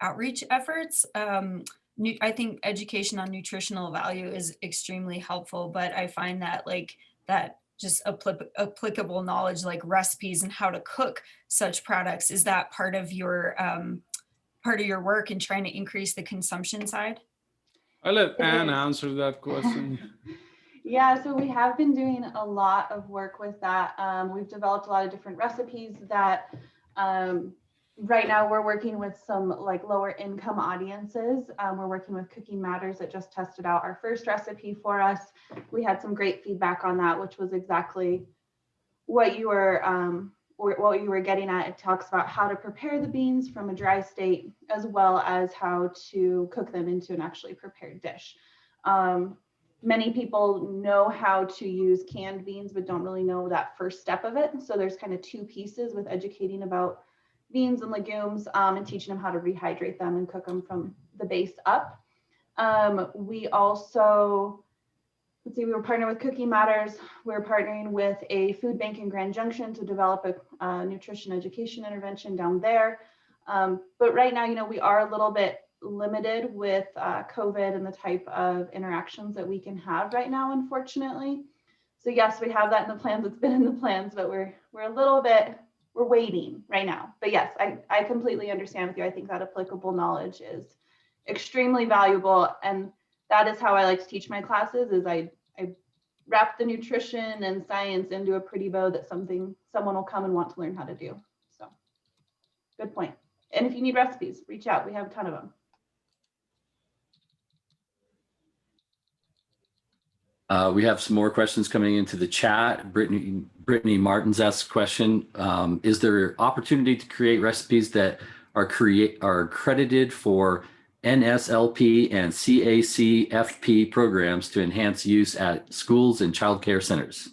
outreach efforts. I think education on nutritional value is extremely helpful, but I find that like that just applicable knowledge like recipes and how to cook such products. Is that part of your work in trying to increase the consumption side? I'll let It Anne is. answer that question. Yeah, so we have been doing a lot of work with that. We've developed a lot of different recipes that right now we're working with some like lower income audiences. We're working with Cooking Matters that just tested out our first recipe for us. We had some great feedback on that, which was exactly what you were getting at. It talks about how to prepare the beans from a dry state, as well as how to cook them into an actually prepared dish. Many people know how to use canned beans, but don't really know that first step of it. So there's kind of two pieces with educating about beans and legumes and teaching them how to rehydrate them and cook them from the base up. We also, we were partnering with Cooking Matters. We're partnering with a food bank in Grand Junction to develop a nutrition education intervention down there. But right now, we are a little bit limited with COVID and the type of interactions that we can have right now, unfortunately. So yes, we have that in the plans. It's been in the plans, but we're waiting right now. But yes, I completely understand with you. I think that applicable knowledge is extremely valuable. And that is how I like to teach my classes, is I wrap the nutrition and science into a pretty bow that someone will come and want to learn how to do. So good point. And if you need recipes, reach out. We have a ton of them. We have some more questions coming into the chat. Brittany Martins asked a question. Is there opportunity to create recipes that are credited for NSLP and CACFP programs to enhance use at schools and childcare centers?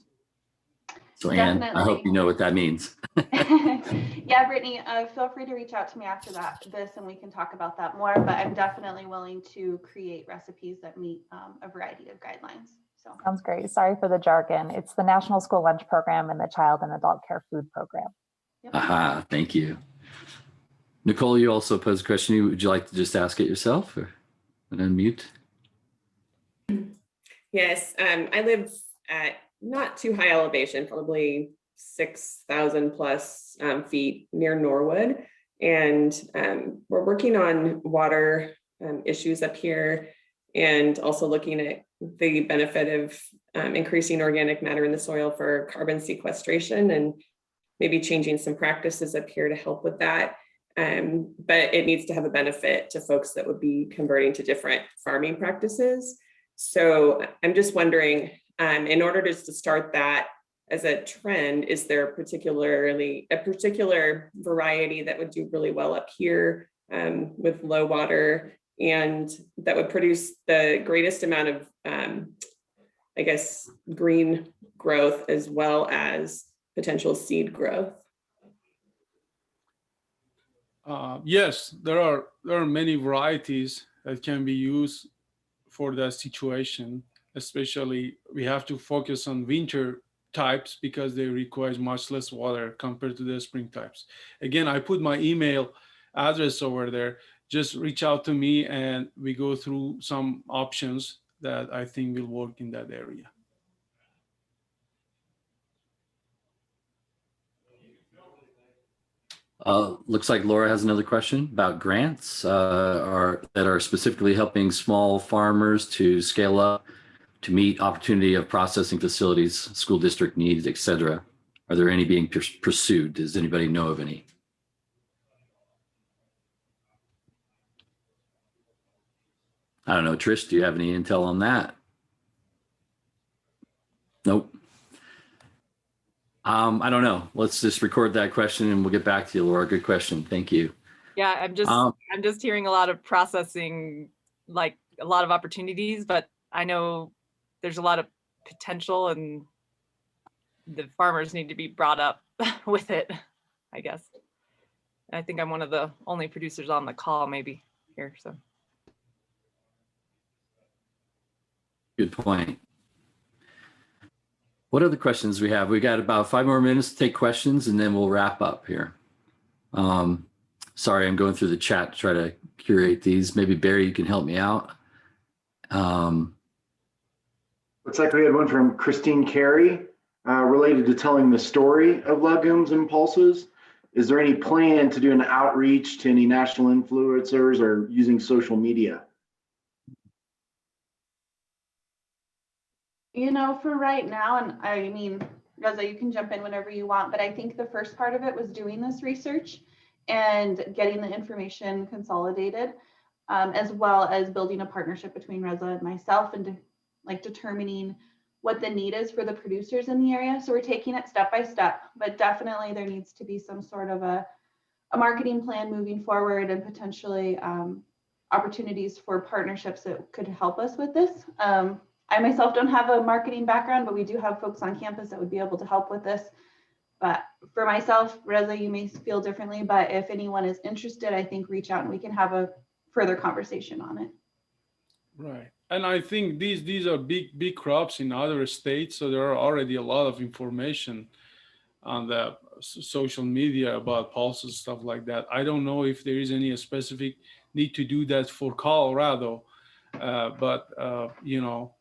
So Anne, I hope you know what that means. Yeah, Brittany, feel free to reach out to me after this and we can talk about that more, but I'm definitely willing to create recipes that meet a variety of guidelines. So sounds great. Sorry for the jargon. It's the National School Lunch Program and the Child and Adult Care Food Program. Yep. Aha, thank you. Nicole, you also posed a question. Would you like to just ask it yourself or unmute? Yes, I live at not too high elevation, probably 6,000 plus feet near Norwood. And we're working on water issues up here and also looking at the benefit of increasing organic matter in the soil for carbon sequestration and maybe changing some practices up here to help with that. But it needs to have a benefit to folks that would be converting to different farming practices. So I'm just wondering, in order to start that as a trend, is there a particular variety that would do really well up here with low water and that would produce the greatest amount of, I guess, green growth as well as potential seed growth? Yes, there are many varieties that can be used for that situation. Especially, we have to focus on winter types because they require much less water compared to the spring types. Again, I put my email address over there. Just reach out to me and we go through some options that I think will work in that area. Looks like Laura has another question about grants that are specifically helping small farmers to scale up to meet opportunity of processing facilities, school district needs, et cetera. Are there any being pursued? Does anybody know of any? I don't know, Trish, do you have any intel on that? Nope. I don't know. Let's just record that question and we'll get back to you, Laura. Good question. Thank you. Yeah, I'm just hearing a lot of processing, like a lot of opportunities, but I know there's a lot of potential and the farmers need to be brought up with it, I guess. I think I'm one of the only producers on the call maybe here, so. Good point. What other questions we have? We got about 5 more minutes to take questions and then we'll wrap up here. Sorry, I'm going through the chat to try to curate these. Maybe Barry, you can help me out. Looks like we had one from Christine Carey. related to telling the story of legumes and pulses. Is there any plan to do an outreach to any national influencers or using social media? You know, for right now, and I mean, Reza, you can jump in whenever you want, but I think the first part of it was doing this research and getting the information consolidated, as well as building a partnership between Reza and myself and determining what the need is for the producers in the area. So we're taking it step by step, but definitely there needs to be some sort of a marketing plan moving forward and potentially opportunities for partnerships that could help us with this. I myself don't have a marketing background, but we do have folks on campus that would be able to help with this. But for myself, Reza, you may feel differently, but if anyone is interested, I think reach out and we can have a further conversation on it. Right. And I think these are big crops in other states. So there are already a lot of information on the social media about pulses, stuff like that. I don't know if there is any specific need to do that for Colorado, but you know.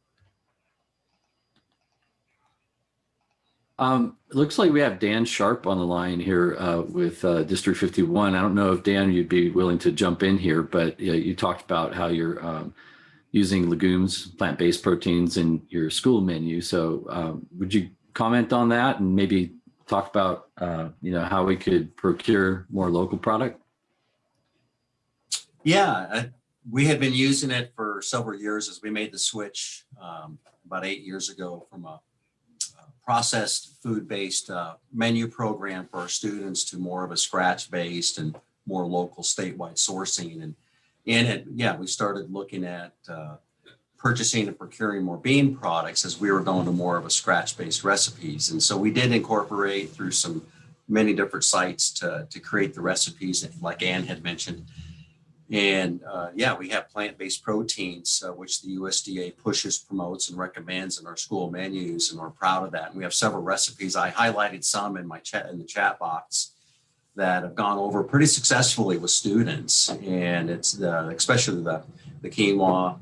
It looks like we have Dan Sharp on the line here with District 51. I don't know if Dan, you'd be willing to jump in here, but you talked about how you're using legumes, plant-based proteins in your school menu. So would you comment on that and maybe talk about how we could procure more local product? Yeah, we had been using it for several years as we made the switch about 8 years ago from a processed food-based menu program for our students to more of a scratch-based and more local statewide sourcing. And in it, yeah, we started looking at purchasing and procuring more bean products as we were going to more of a scratch-based recipes. And so we did incorporate through many different sites to create the recipes, like Ann had mentioned. And yeah, we have plant-based proteins, which the USDA pushes, promotes, and recommends in our school menus, and we're proud of that. And we have several recipes. I highlighted some in the chat box that have gone over pretty successfully with students, and it's especially the quinoa,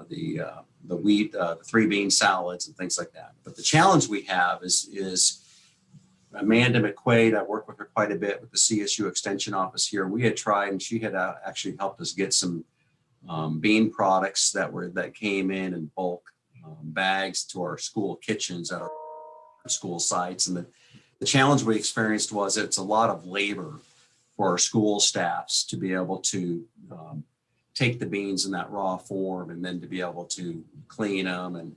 the wheat, the 3-bean salads, and things like that. But the challenge we have is Amanda McQuaid, I work with her quite a bit with the CSU Extension Office here. We had tried, and she had actually helped us get some bean products that came in bulk bags to our school kitchens at our school sites. And the challenge we experienced was it's a lot of labor for our school staffs to be able to take the beans in that raw form and then to be able to clean them and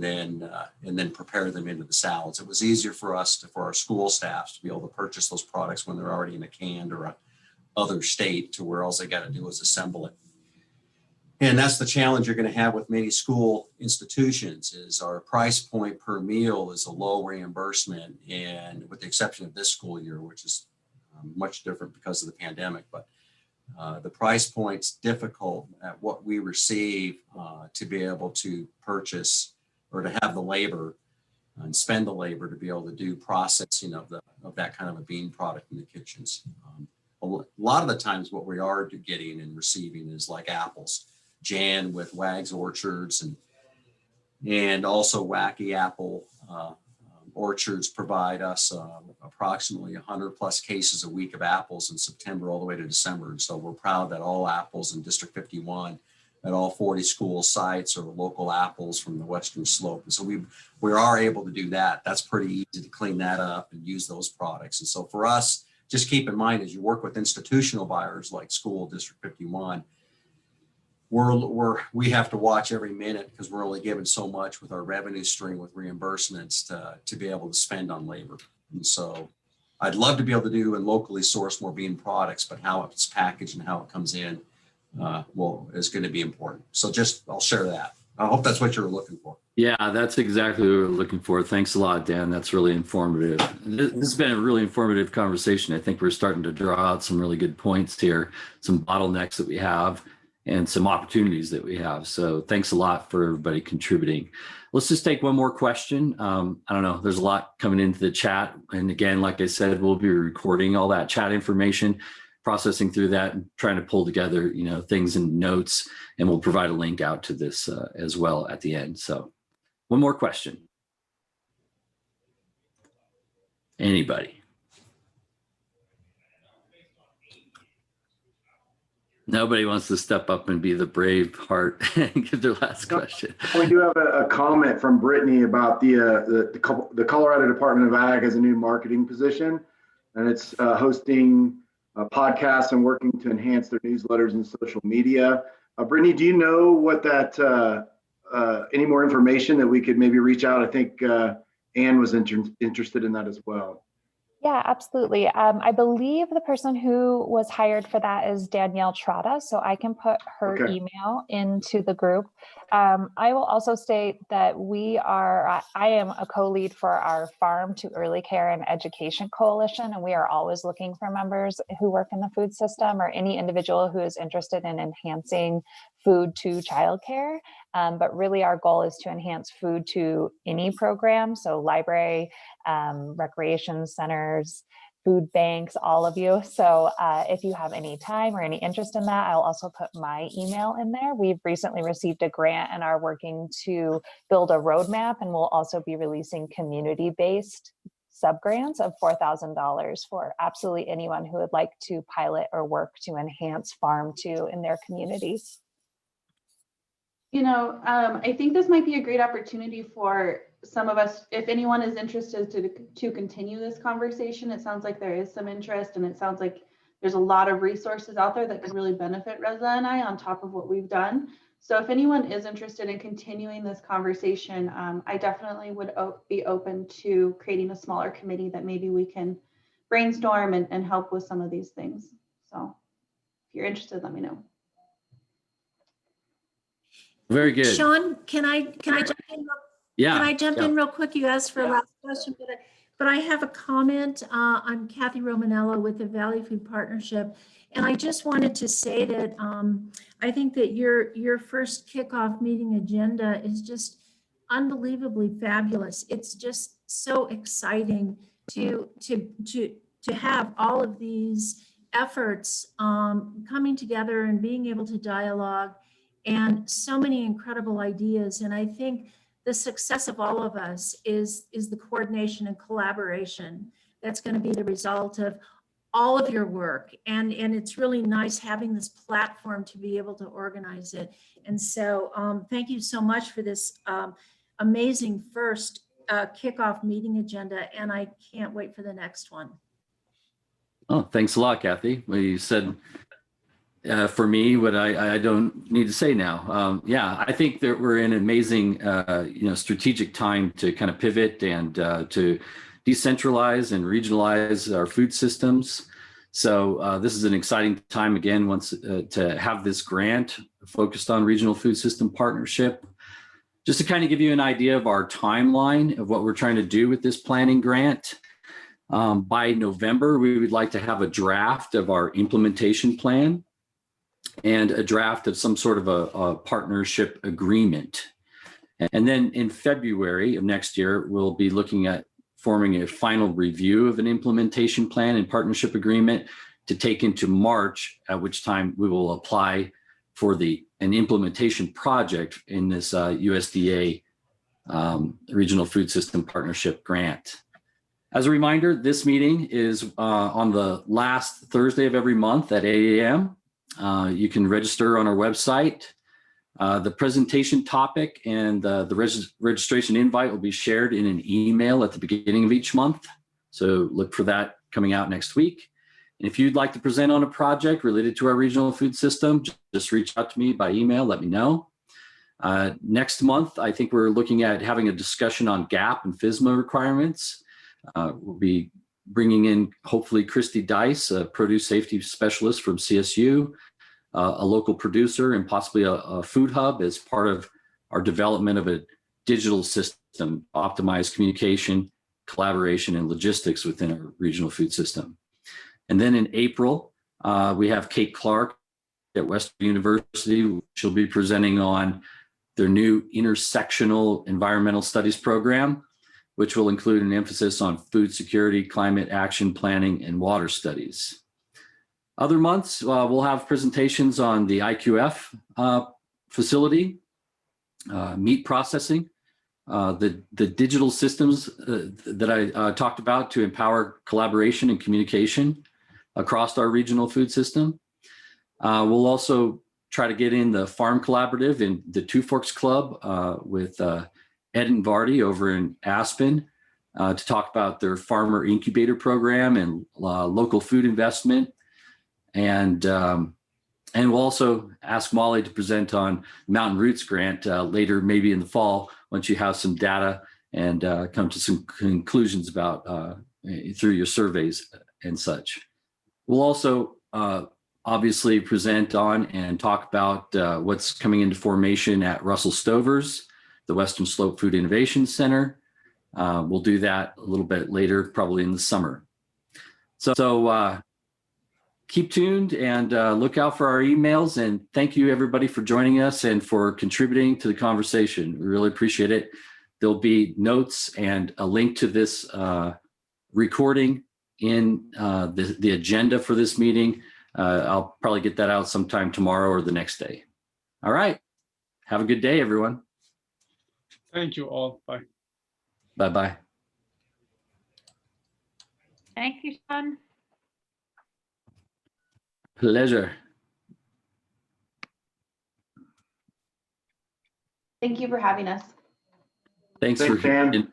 then prepare them into the salads. It was easier for our school staffs to be able to purchase those products when they're already in a can or a other state, to where all they got to do is assemble it. And that's the challenge you're going to have with many school institutions, is our price point per meal is a low reimbursement, and with the exception of this school year, which is much different because of the pandemic, but the price point's difficult at what we receive to be able to purchase or to have the labor and spend the labor to be able to do processing of that kind of a bean product in the kitchens. A lot of the times what we are getting and receiving is like apples. Jan with Wags Orchards and also Wacky Apple Orchards provide us approximately 100 plus cases a week of apples in September all the way to December. And so we're proud that all apples in District 51 at all 40 school sites are local apples from the Western Slope. And so we are able to do that. That's pretty easy to clean that up and use those products. And so for us, just keep in mind, as you work with institutional buyers like school District 51, we have to watch every minute, because we're only given so much with our revenue stream with reimbursements to be able to spend on labor. And so I'd love to be able to do and locally source more bean products, but how it's packaged and how it comes in is going to be important. So I'll share that. I hope that's what you're looking for. Yeah, that's exactly what we're looking for. Thanks a lot, Dan. That's really informative. This has been a really informative conversation. I think we're starting to draw out some really good points here, some bottlenecks that we have, and some opportunities that we have. So thanks a lot for everybody contributing. Let's just take one more question. I don't know, there's a lot coming into the chat. And again, like I said, we'll be recording all that chat information, processing through that and trying to pull together, things in notes, and we'll provide a link out to this as well at the end. So one more question. Anybody? Nobody wants to step up and be the brave heart and give their last question. We do have a comment from Brittany about the Colorado Department of Ag has a new marketing position, and it's hosting podcasts and working to enhance their newsletters and social media. Brittany, do you know what that, any more information that we could maybe reach out? I think Anne was interested in that as well. Yeah, absolutely. I believe the person who was hired for that is Danielle Trotta, so I can put her email into the group. I will also state that I am a co-lead for our Farm to Early Care and Education Coalition, and we are always looking for members who work in the food system or any individual who is interested in enhancing food to childcare. But really our goal is to enhance food to any program, so library, recreation centers, food banks, all of you. So if you have any time or any interest in that, I'll also put my email in there. We've recently received a grant and are working to build a roadmap, and we'll also be releasing community-based subgrants of $4,000 for absolutely anyone who would like to pilot or work to enhance farm to in their communities. You know, I think this might be a great opportunity for some of us, if anyone is interested to continue this conversation. It sounds like there is some interest, and it sounds like there's a lot of resources out there that could really benefit Reza and I on top of what we've done. So if anyone is interested in continuing this conversation, I definitely would be open to creating a smaller committee that maybe we can brainstorm and help with some of these things. So if you're interested, let me know. Very good. Sean, can I jump in? Yeah. Can I jump in real quick? You asked for a last question, but I have a comment. I'm Kathy Romanello with the Valley Food Partnership, and I just wanted to say that I think that your first kickoff meeting agenda is just unbelievably fabulous. It's just so exciting to have all of these efforts coming together and being able to dialogue, and so many incredible ideas. And I think the success of all of us is the coordination and collaboration that's going to be the result of all of your work. And it's really nice having this platform to be able to organize it. And so thank you so much for this amazing first kickoff meeting agenda. And I can't wait for the next one. Oh, thanks a lot, Kathy. Well, you said for me what I don't need to say now. Yeah, I think that we're in an amazing, strategic time to kind of pivot and to decentralize and regionalize our food systems. So this is an exciting time again, once to have this grant focused on regional food system partnership. Just to kind of give you an idea of our timeline of what we're trying to do with this planning grant. By November, we would like to have a draft of our implementation plan and a draft of some sort of a partnership agreement. And then in February of next year, we'll be looking at forming a final review of an implementation plan and partnership agreement to take into March, at which time we will apply for an implementation project in this USDA Regional Food System Partnership Grant. As a reminder, this meeting is on the last Thursday of every month at 8 a.m. You can register on our website. The presentation topic and the registration invite will be shared in an email at the beginning of each month. So look for that coming out next week. And if you'd like to present on a project related to our regional food system, just reach out to me by email, let me know. Next month, I think we're looking at having a discussion on GAP and FSMA requirements. We'll be bringing in, hopefully, Christy Dice, a produce safety specialist from CSU, a local producer, and possibly a food hub as part of our development of a digital system, optimized communication, collaboration, and logistics within our regional food system. And then in April, we have Kate Clark at Western University. She'll be presenting on their new intersectional environmental studies program, which will include an emphasis on food security, climate action planning, and water studies. Other months, we'll have presentations on the IQF facility, meat processing, the digital systems that I talked about to empower collaboration and communication across our regional food system. We'll also try to get in the Farm Collaborative and the Two Forks Club with Ed and Vardy over in Aspen to talk about their farmer incubator program and local food investment. And we'll also ask Molly to present on Mountain Roots Grant later, maybe in the fall, once you have some data and come to some conclusions about through your surveys and such. We'll also obviously present on and talk about what's coming into formation at Russell Stover's, the Western Slope Food Innovation Center. We'll do that a little bit later, probably in the summer. So keep tuned and look out for our emails. And thank you, everybody, for joining us and for contributing to the conversation. We really appreciate it. There'll be notes and a link to this recording in the agenda for this meeting. I'll probably get that out sometime tomorrow or the next day. All right. Have a good day, everyone. Thank you all. Bye. Bye-bye. Thank you, Sean. Pleasure. Thank you for having us. Thanks for you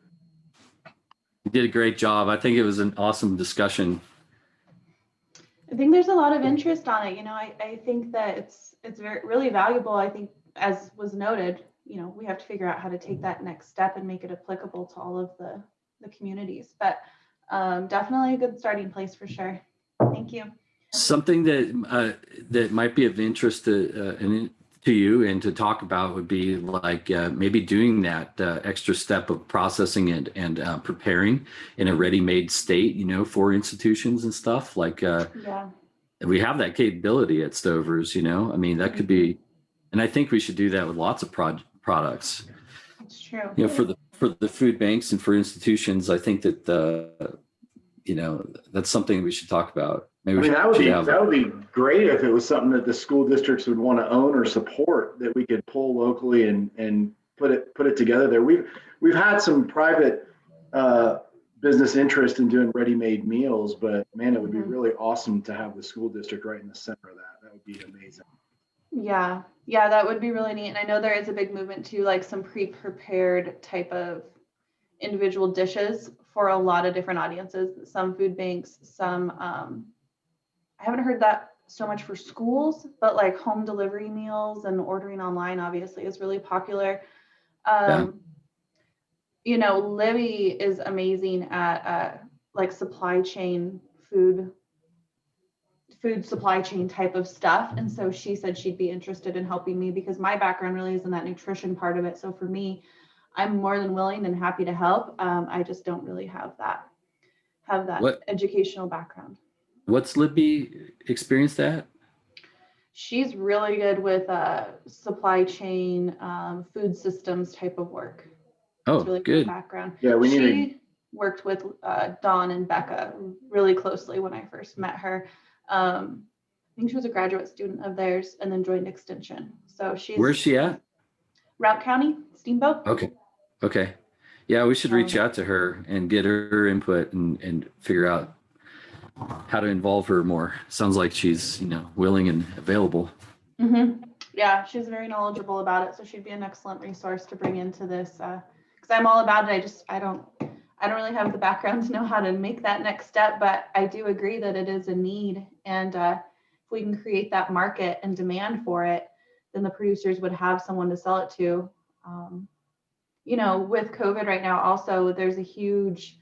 did a great job. I think it was an awesome discussion. I think there's a lot of interest on it. You know, I think that it's really valuable. I think, as was noted, you know, we have to figure out how to take that next step and make it applicable to all of the communities. But definitely a good starting place for sure. Thank you. Something that that might be of interest to you and to talk about would be like maybe doing that extra step of processing and preparing in a ready-made state, you know, for institutions and stuff. Like yeah, we have that capability at Stover's, you know. I mean, that could be, and I think we should do that with lots of products. it's true. You know, for the food banks and for institutions, I think that you know, that's something we should talk about. Maybe I mean, that would be great if it was something that the school districts would want to own or support, that we could pull locally and put it together there. We've had some private business interest in doing ready-made meals, but man, it would be really awesome to have the school district right in the center of that. That would be amazing. Yeah, that would be really neat. And I know there is a big movement to like some pre-prepared type of individual dishes for a lot of different audiences, some food banks, some I haven't heard that so much for schools, but like home delivery meals and ordering online obviously is really popular. You know, Libby is amazing at like supply chain food supply chain type of stuff. And so she said she'd be interested in helping me because my background really is in that nutrition part of it. So for me, I'm more than willing and happy to help. I just don't really have that educational background. What's Libby experienced at? She's really good with supply chain, food systems type of work. Oh, really good background. Yeah, She worked with Dawn and Becca really closely when I first met her. I think she was a graduate student of theirs and then joined Extension. So Where's she at? Route County, Steamboat. Okay. Yeah, we should reach out to her and get her input and figure out how to involve her more. Sounds like she's, you know, willing and available. Yeah, she's very knowledgeable about it. So she'd be an excellent resource to bring into this because I'm all about it. I don't really have the background to know how to make that next step, but I do agree that it is a need. And if we can create that market and demand for it, then the producers would have someone to sell it to. You know, with COVID right now, also there's a huge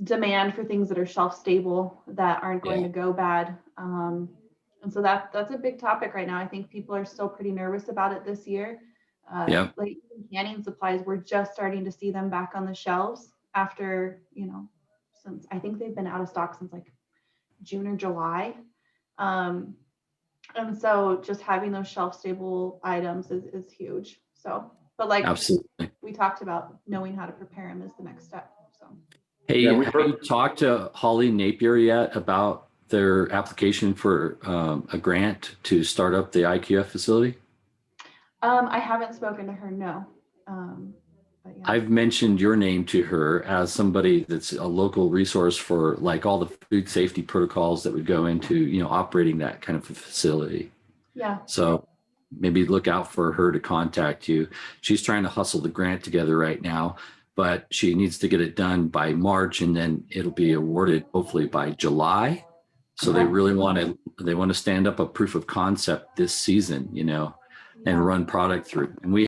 demand for things that are shelf stable that aren't going to go bad. And so that's a big topic right now. I think people are still pretty nervous about it this year. Like canning supplies, we're just starting to see them back on the shelves after, you know, since I think they've been out of stock since like June or July. And so just having those shelf stable items is huge. So, but like absolutely, we talked about, knowing how to prepare them is the next step. So, hey, have you talked to Holly Napier yet about their application for a grant to start up the IQF facility? I haven't spoken to her, no. But yeah. I've mentioned your name to her as somebody that's a local resource for like all the food safety protocols that would go into, you know, operating that kind of a facility. Yeah. So maybe look out for her to contact you. She's trying to hustle the grant together right now, but she needs to get it done by March, and then it'll be awarded hopefully by July. So they really want to stand up a proof of concept this season, you know, and run product through. And we